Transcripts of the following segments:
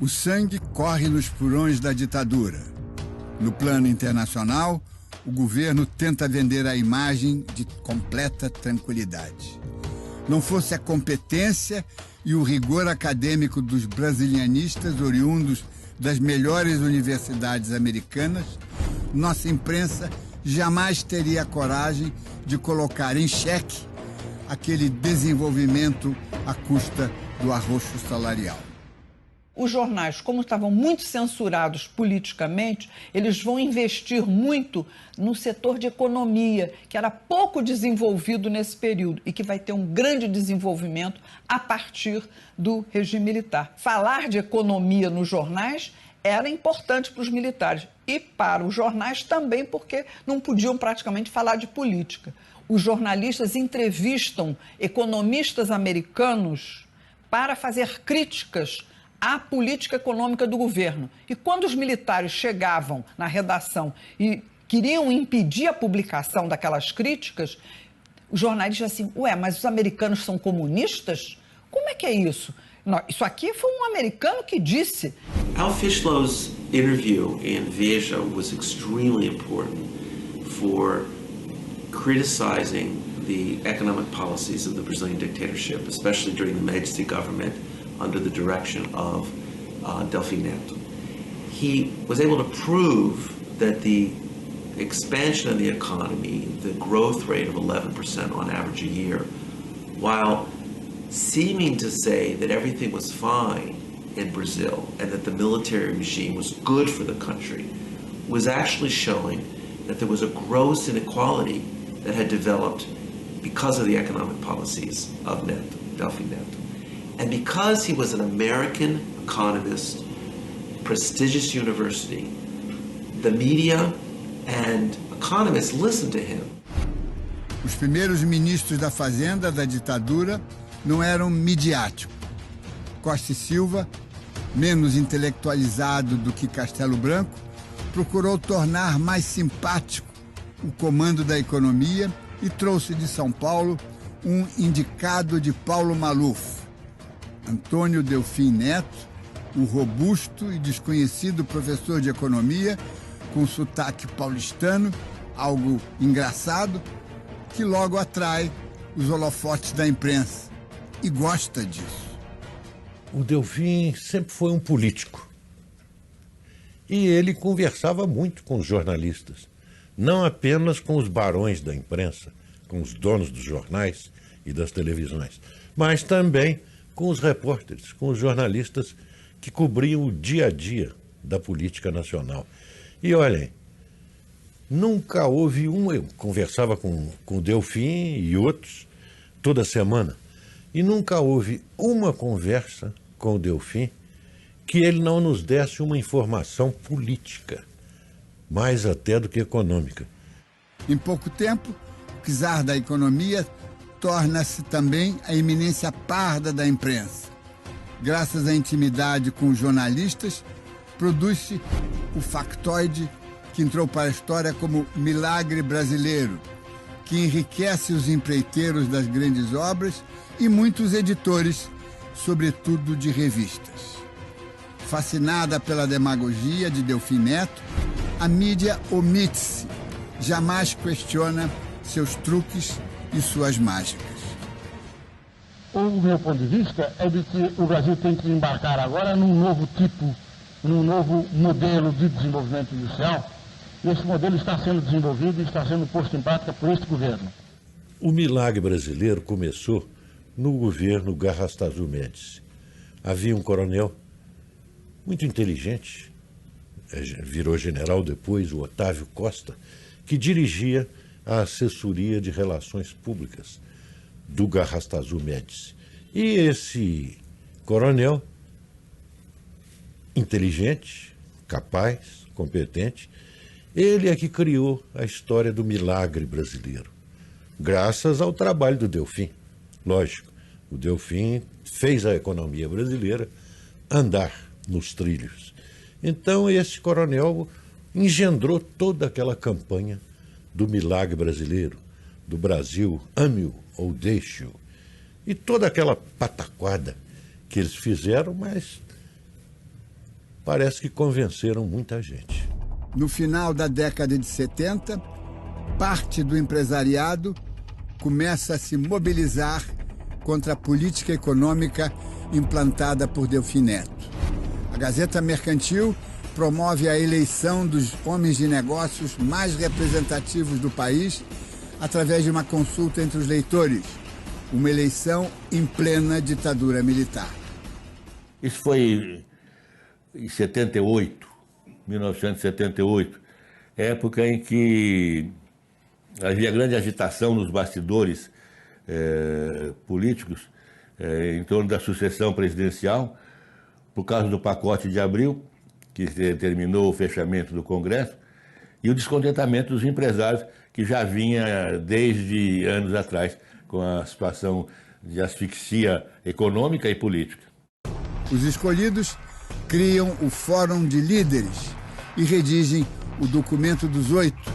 O sangue corre nos furões da ditadura. No plano internacional, o governo tenta vender a imagem de completa tranquilidade. Não fosse a competência e o rigor acadêmico dos brasilianistas oriundos das melhores universidades americanas, nossa imprensa jamais teria a coragem de colocar em xeque aquele desenvolvimento à custa do arroxo salarial. Os jornais, como estavam muito censurados politicamente, eles vão investir muito no setor de economia, que era pouco desenvolvido nesse período e que vai ter um grande desenvolvimento a partir do regime militar. Falar de economia nos jornais era importante para os militares e para os jornais também, porque não podiam praticamente falar de política. Os jornalistas entrevistam economistas americanos para fazer críticas à política econômica do governo. E quando os militares chegavam na redação e queriam impedir a publicação daquelas críticas, os jornalistas assim, mas os americanos são comunistas? Como é que é isso? Não, isso aqui foi um americano que disse. Al Fischlow's interview in Veja was extremely important for criticizing the economic policies of the Brazilian dictatorship, especially during the Médici government under the direction of Delfim Neto. He was able to prove that the expansion of the economy, the growth rate of 11% on average a year, while seeming to say that everything was fine in Brazil and that the military regime was good for the country, was actually showing that there was a gross inequality that had developed because of the economic policies of Neto, Delfim Neto. And because he was an American economist, prestigious university, the media and economists listened to him. Os primeiros ministros da Fazenda da ditadura não eram midiáticos. Costa e Silva, menos intelectualizado do que Castelo Branco, procurou tornar mais simpático o comando da economia e trouxe de São Paulo um indicado de Paulo Maluf, Antônio Delfim Neto, o robusto e desconhecido professor de economia, com sotaque paulistano, algo engraçado, que logo atrai os holofotes da imprensa e gosta disso. O Delfim sempre foi um político e ele conversava muito com os jornalistas, não apenas com os barões da imprensa, com os donos dos jornais e das televisões, mas também com os repórteres, com os jornalistas que cobriam o dia a dia da política nacional. E olhem, nunca houve eu conversava com o Delfim e outros toda semana, e nunca houve uma conversa com o Delfim que ele não nos desse uma informação política, mais até do que econômica. Em pouco tempo, o czar da economia torna-se também a eminência parda da imprensa. Graças à intimidade com os jornalistas, produz-se o factoide que entrou para a história como milagre brasileiro, que enriquece os empreiteiros das grandes obras e muitos editores, sobretudo de revistas. Fascinada pela demagogia de Delfim Neto, a mídia omite-se, jamais questiona seus truques e suas mágicas. O meu ponto de vista é de que o Brasil tem que embarcar agora num novo modelo de desenvolvimento industrial, e esse modelo está sendo desenvolvido e está sendo posto em prática por este governo. O milagre brasileiro começou no governo Garrastazu Médici. Havia um coronel muito inteligente, virou general depois, o Otávio Costa, que dirigia a assessoria de relações públicas do Garrastazu Médici. E esse coronel, inteligente, capaz, competente, ele é que criou a história do milagre brasileiro, graças ao trabalho do Delfim. Lógico, o Delfim fez a economia brasileira andar nos trilhos. Então esse coronel engendrou toda aquela campanha do milagre brasileiro, do Brasil, ame-o ou deixe-o, e toda aquela pataquada que eles fizeram, mas parece que convenceram muita gente. No final da década de 70, parte do empresariado começa a se mobilizar contra a política econômica implantada por Delfim Neto. A Gazeta Mercantil promove a eleição dos homens de negócios mais representativos do país através de uma consulta entre os leitores, uma eleição em plena ditadura militar. Isso foi em 1978, época em que havia grande agitação nos bastidores políticos em torno da sucessão presidencial, por causa do pacote de abril, que determinou o fechamento do Congresso, e o descontentamento dos empresários, que já vinha desde anos atrás com a situação de asfixia econômica e política. Os escolhidos criam o Fórum de Líderes e redigem o Documento dos Oito,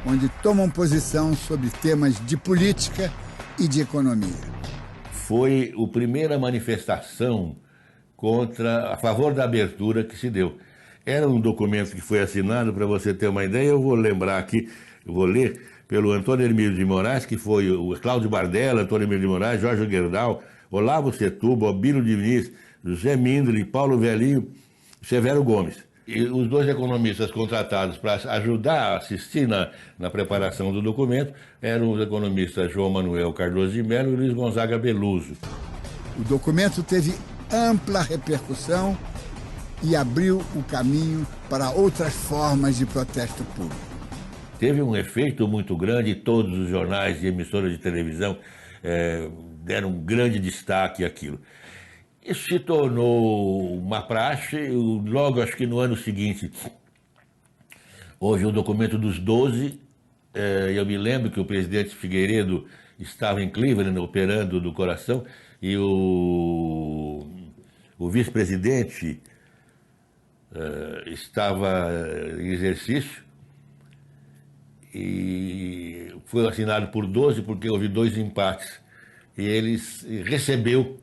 onde tomam posição sobre temas de política e de economia. Foi a primeira manifestação a favor da abertura que se deu. Era um documento que foi assinado, para você ter uma ideia, eu vou lembrar aqui, eu vou ler, pelo Antônio Hermílio de Moraes, que foi o Cláudio Bardella, Antônio Hermílio de Moraes, Jorge Gerdau, Olavo Setúbal, Albino Diniz, José Mindli, Paulo Velhinho, Severo Gomes. E os dois economistas contratados para ajudar a assistir na preparação do documento eram os economistas João Manuel Cardoso de Mello e Luiz Gonzaga Beluso. O documento teve ampla repercussão e abriu o caminho para outras formas de protesto público. Teve um efeito muito grande, todos os jornais e emissoras de televisão deram um grande destaque àquilo. Isso se tornou uma praxe, logo acho que no ano seguinte, houve o documento dos 12, eu me lembro que o presidente Figueiredo estava em Cleveland, operando do coração, e o vice-presidente estava em exercício, e foi assinado por 12 porque houve 2 empates, e eles recebeu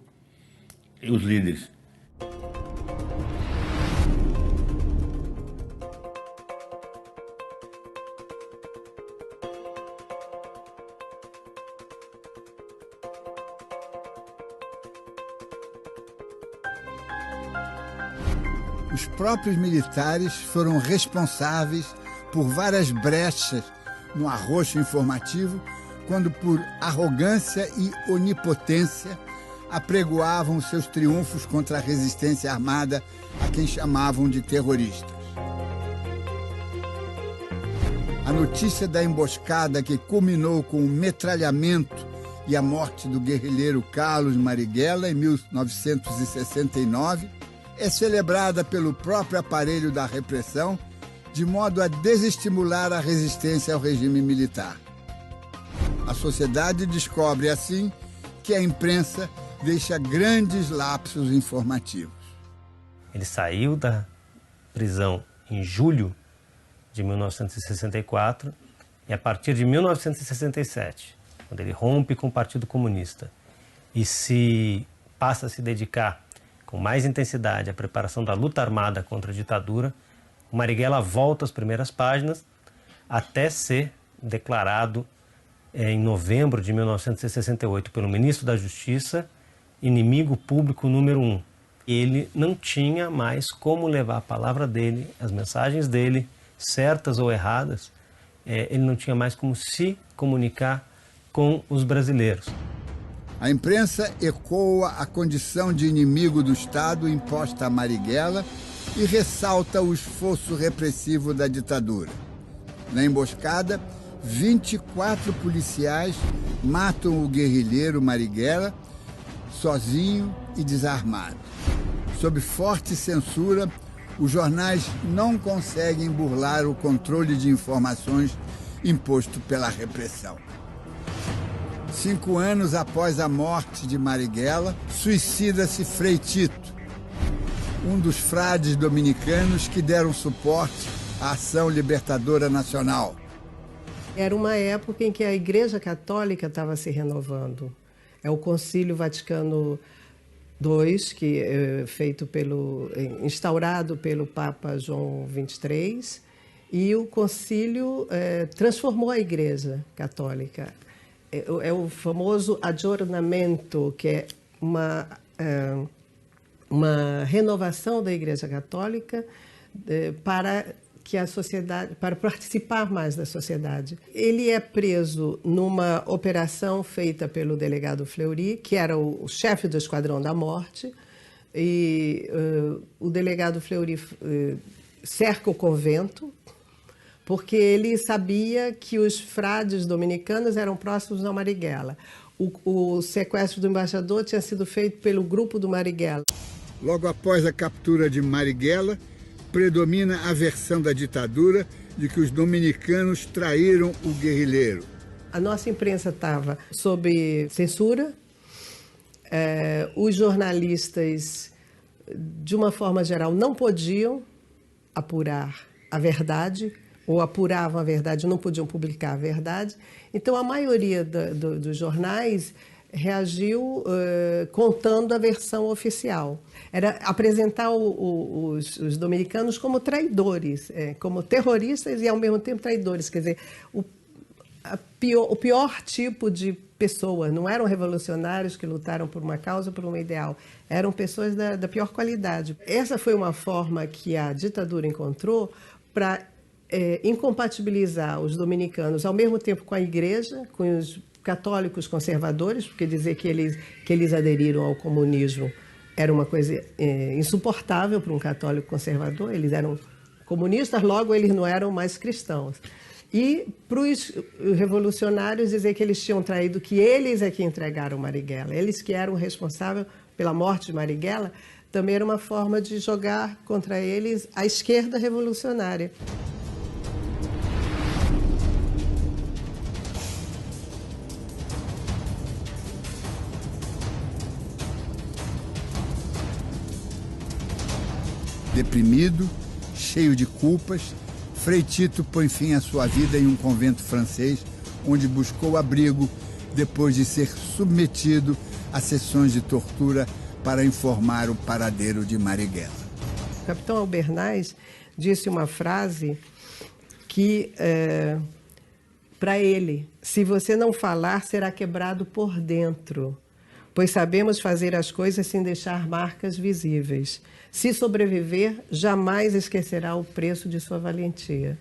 os líderes. Os próprios militares foram responsáveis por várias brechas no arroxo informativo, quando por arrogância e onipotência apregoavam seus triunfos contra a resistência armada, a quem chamavam de terroristas. A notícia da emboscada que culminou com o metralhamento e a morte do guerrilheiro Carlos Marighella em 1969 é celebrada pelo próprio aparelho da repressão, de modo a desestimular a resistência ao regime militar. A sociedade descobre, assim, que a imprensa deixa grandes lapsos informativos. Ele saiu da prisão em julho de 1964 e a partir de 1967, quando ele rompe com o Partido Comunista e passa a se dedicar com mais intensidade à preparação da luta armada contra a ditadura, o Marighella volta às primeiras páginas até ser declarado em novembro de 1968 pelo ministro da Justiça inimigo público número 1. Ele não tinha mais como levar a palavra dele, as mensagens dele, certas ou erradas, ele não tinha mais como se comunicar com os brasileiros. A imprensa ecoa a condição de inimigo do Estado imposta a Marighella e ressalta o esforço repressivo da ditadura. Na emboscada, 24 policiais matam o guerrilheiro Marighella sozinho e desarmado. Sob forte censura, os jornais não conseguem burlar o controle de informações imposto pela repressão. 5 anos após a morte de Marighella, suicida-se Frei Tito, um dos frades dominicanos que deram suporte à Ação Libertadora Nacional. Era uma época em que a Igreja Católica estava se renovando. O Concílio Vaticano II, que instaurado pelo Papa João XXIII, e o concílio transformou a Igreja Católica. É o famoso aggiornamento, que é uma renovação da Igreja Católica para que a sociedade, para participar mais da sociedade. Ele é preso numa operação feita pelo delegado Fleury, que era o chefe do Esquadrão da Morte, e o delegado Fleury cerca o convento, porque ele sabia que os frades dominicanos eram próximos da Marighella. O sequestro do embaixador tinha sido feito pelo grupo do Marighella. Logo após a captura de Marighella, predomina a versão da ditadura de que os dominicanos traíram o guerrilheiro. A nossa imprensa estava sob censura. Os jornalistas, de uma forma geral, não podiam apurar a verdade, ou apuravam a verdade, não podiam publicar a verdade. Então, a maioria dos jornais reagiu contando a versão oficial. Era apresentar os dominicanos como traidores, como terroristas e, ao mesmo tempo, traidores. Quer dizer, o pior tipo de pessoa. Não eram revolucionários que lutaram por uma causa, por um ideal. Eram pessoas da pior qualidade. Essa foi uma forma que a ditadura encontrou para incompatibilizar os dominicanos, ao mesmo tempo, com a Igreja, com os católicos conservadores, porque dizer que eles aderiram ao comunismo era uma coisa insuportável para um católico conservador. Eles eram comunistas, logo eles não eram mais cristãos. E para os revolucionários dizer que eles tinham traído, que eles é que entregaram Marighella, eles que eram responsáveis pela morte de Marighella, também era uma forma de jogar contra eles a esquerda revolucionária. Deprimido, cheio de culpas, Frei Tito põe fim à sua vida em um convento francês, onde buscou abrigo depois de ser submetido a sessões de tortura para informar o paradeiro de Marighella. O capitão Albernaz disse uma frase que, para ele, se você não falar, será quebrado por dentro, pois sabemos fazer as coisas sem deixar marcas visíveis. Se sobreviver, jamais esquecerá o preço de sua valentia.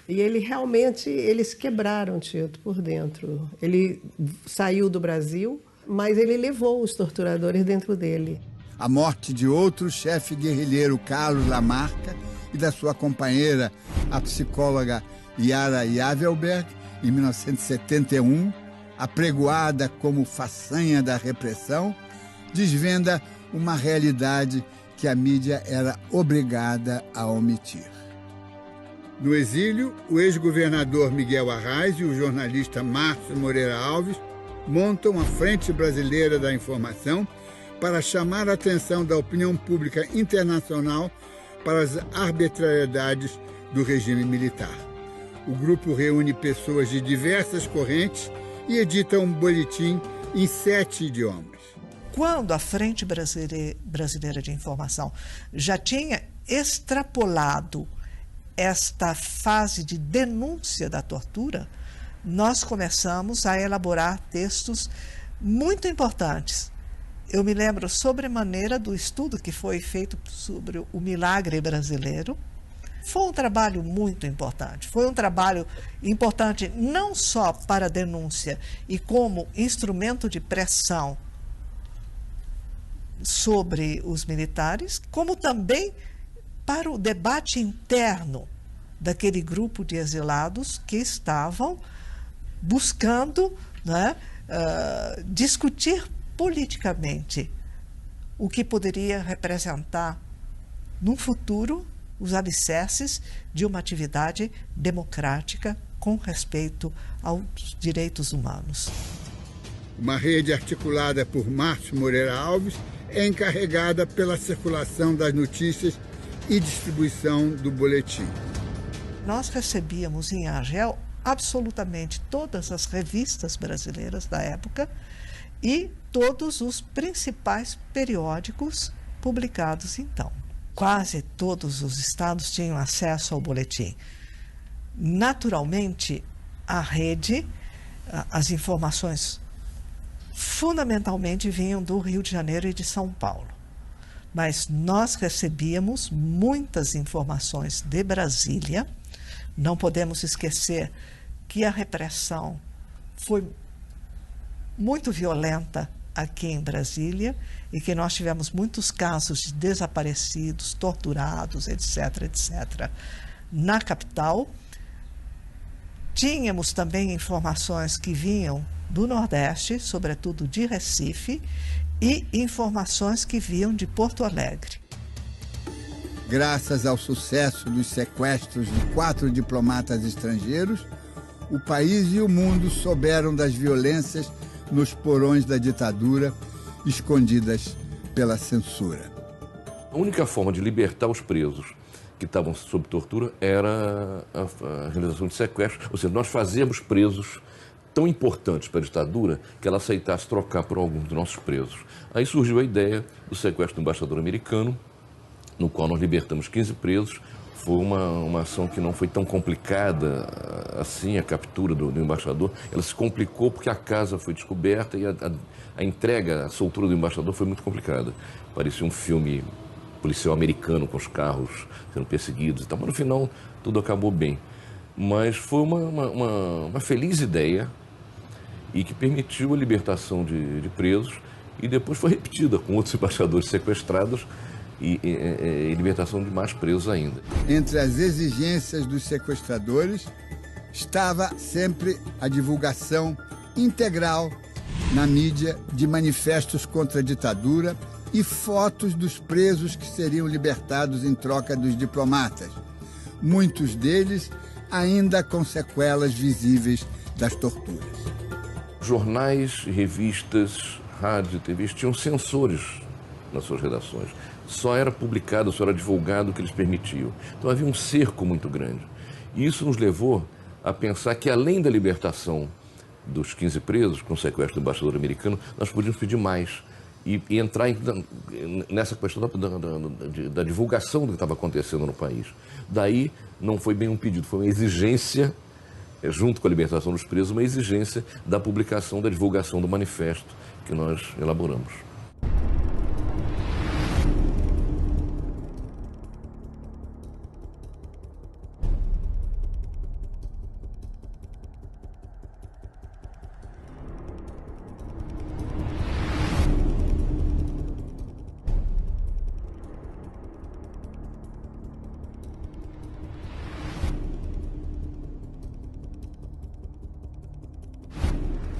E eles quebraram Tito por dentro. Ele saiu do Brasil, mas ele levou os torturadores dentro dele. A morte de outro chefe guerrilheiro, Carlos Lamarca, e da sua companheira, a psicóloga Yara Yavelberg, em 1971, apregoada como façanha da repressão, desvenda uma realidade que a mídia era obrigada a omitir. No exílio, o ex-governador Miguel Arraes e o jornalista Márcio Moreira Alves montam a Frente Brasileira da Informação para chamar a atenção da opinião pública internacional para as arbitrariedades do regime militar. O grupo reúne pessoas de diversas correntes e edita um boletim em 7 idiomas. Quando a Frente Brasileira de Informação já tinha extrapolado esta fase de denúncia da tortura, nós começamos a elaborar textos muito importantes. Eu me lembro sobremaneira do estudo que foi feito sobre o milagre brasileiro. Foi um trabalho muito importante. Foi um trabalho importante não só para a denúncia e como instrumento de pressão sobre os militares, como também para o debate interno daquele grupo de exilados que estavam buscando, né, discutir politicamente o que poderia representar no futuro os alicerces de uma atividade democrática com respeito aos direitos humanos. Uma rede articulada por Márcio Moreira Alves é encarregada pela circulação das notícias e distribuição do boletim. Nós recebíamos em Argel absolutamente todas as revistas brasileiras da época e todos os principais periódicos publicados então. Quase todos os estados tinham acesso ao boletim. Naturalmente, a rede, as informações fundamentalmente vinham do Rio de Janeiro e de São Paulo. Mas nós recebíamos muitas informações de Brasília. Não podemos esquecer que a repressão foi muito violenta aqui em Brasília e que nós tivemos muitos casos de desaparecidos, torturados, etc., etc., na capital. Tínhamos também informações que vinham do Nordeste, sobretudo de Recife, e informações que vinham de Porto Alegre. Graças ao sucesso dos sequestros de 4 diplomatas estrangeiros, o país e o mundo souberam das violências nos porões da ditadura, escondidas pela censura. A única forma de libertar os presos que estavam sob tortura era a realização de sequestros, ou seja, nós fazíamos presos tão importantes para a ditadura que ela aceitasse trocar por alguns dos nossos presos. Aí surgiu a ideia do sequestro do embaixador americano, no qual nós libertamos 15 presos. Foi uma ação que não foi tão complicada assim, a captura do embaixador. Ela se complicou porque a casa foi descoberta e a entrega, a soltura do embaixador foi muito complicada. Parecia um filme policial americano com os carros sendo perseguidos e tal, mas no final tudo acabou bem. Mas foi uma feliz ideia e que permitiu a libertação de presos e depois foi repetida com outros embaixadores sequestrados e libertação de mais presos ainda. Entre as exigências dos sequestradores estava sempre a divulgação integral na mídia de manifestos contra a ditadura e fotos dos presos que seriam libertados em troca dos diplomatas, muitos deles ainda com sequelas visíveis das torturas. Jornais, revistas, rádio e TV tinham censores nas suas redações. Só era publicado, só era divulgado o que eles permitiam. Então havia um cerco muito grande. E isso nos levou a pensar que, além da libertação dos 15 presos, com o sequestro do embaixador americano, nós podíamos pedir mais e entrar nessa questão da divulgação do que estava acontecendo no país. Daí não foi bem um pedido, foi uma exigência, junto com a libertação dos presos, uma exigência da publicação, da divulgação do manifesto que nós elaboramos.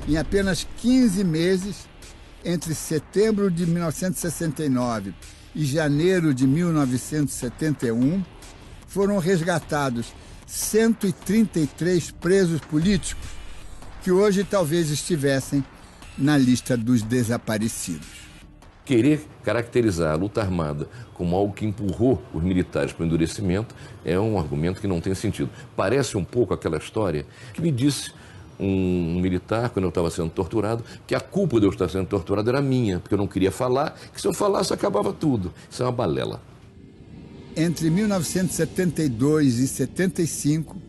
Em apenas 15 meses, entre setembro de 1969 e janeiro de 1971, foram resgatados 133 presos políticos que hoje talvez estivessem na lista dos desaparecidos. Querer caracterizar a luta armada como algo que empurrou os militares para o endurecimento é um argumento que não tem sentido. Parece um pouco aquela história que me disse um militar, quando eu estava sendo torturado, que a culpa de eu estar sendo torturado era minha, porque eu não queria falar, que se eu falasse acabava tudo. Isso é uma balela. Entre 1972 e 75,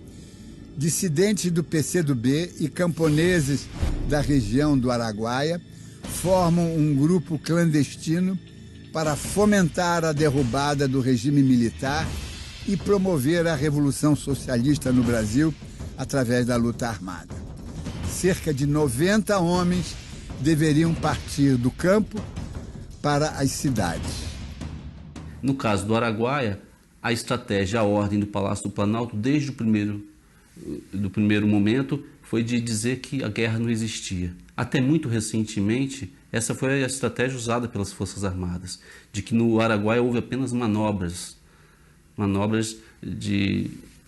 dissidentes do PCdoB e camponeses da região do Araguaia formam um grupo clandestino para fomentar a derrubada do regime militar e promover a Revolução Socialista no Brasil através da luta armada. Cerca de 90 homens deveriam partir do campo para as cidades. No caso do Araguaia, a estratégia, a ordem do Palácio do Planalto, desde o primeiro momento, foi de dizer que a guerra não existia. Até muito recentemente, essa foi a estratégia usada pelas Forças Armadas, de que no Araguaia houve apenas manobras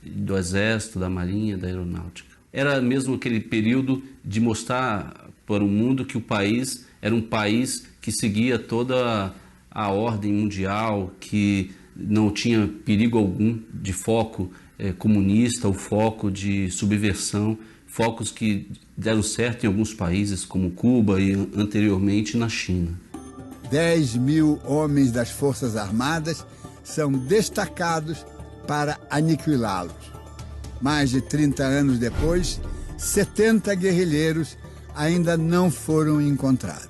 do Exército, da Marinha, da Aeronáutica. Era mesmo aquele período de mostrar para o mundo que o país era um país que seguia toda a ordem mundial, que não tinha perigo algum de foco comunista ou foco de subversão. focos que deram certo em alguns países, como Cuba e anteriormente na China. 10 mil homens das Forças Armadas são destacados para aniquilá-los. Mais de 30 anos depois, 70 guerrilheiros ainda não foram encontrados.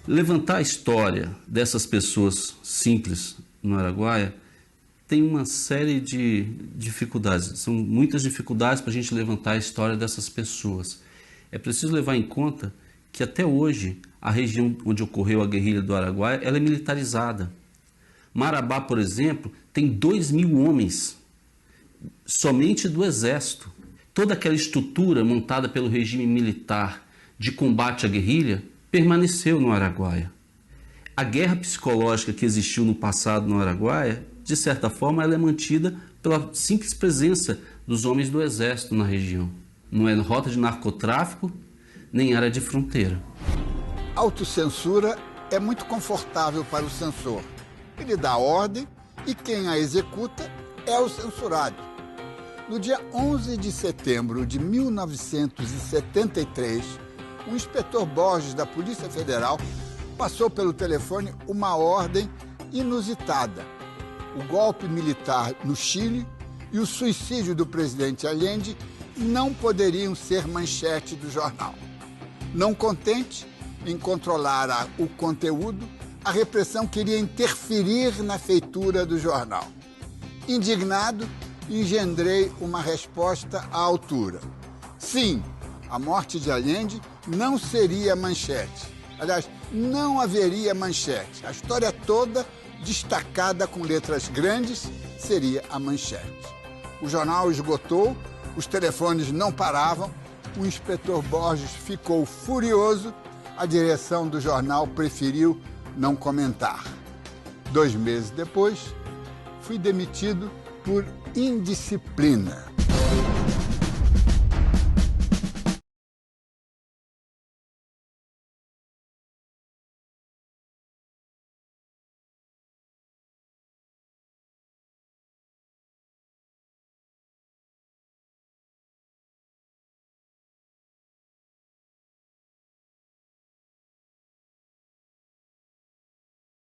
Levantar a história dessas pessoas simples no Araguaia tem uma série de dificuldades. São muitas dificuldades para a gente levantar a história dessas pessoas. É preciso levar em conta que até hoje a região onde ocorreu a guerrilha do Araguaia ela é militarizada. Marabá, por exemplo, tem 2.000 homens somente do Exército. Toda aquela estrutura montada pelo regime militar de combate à guerrilha permaneceu no Araguaia. A guerra psicológica que existiu no passado no Araguaia, de certa forma, ela é mantida pela simples presença dos homens do Exército na região. Não é rota de narcotráfico, nem área de fronteira. Autocensura é muito confortável para o censor. Ele dá ordem e quem a executa é o censurado. No dia 11 de setembro de 1973, o inspetor Borges da Polícia Federal passou pelo telefone uma ordem inusitada. O golpe militar no Chile e o suicídio do presidente Allende não poderiam ser manchete do jornal. Não contente em controlar o conteúdo, a repressão queria interferir na feitura do jornal. Indignado, engendrei uma resposta à altura. Sim, a morte de Allende não seria manchete. Aliás, não haveria manchete. A história toda, destacada com letras grandes, seria a manchete. O jornal esgotou, os telefones não paravam, o inspetor Borges ficou furioso, a direção do jornal preferiu não comentar. 2 meses depois, fui demitido por indisciplina.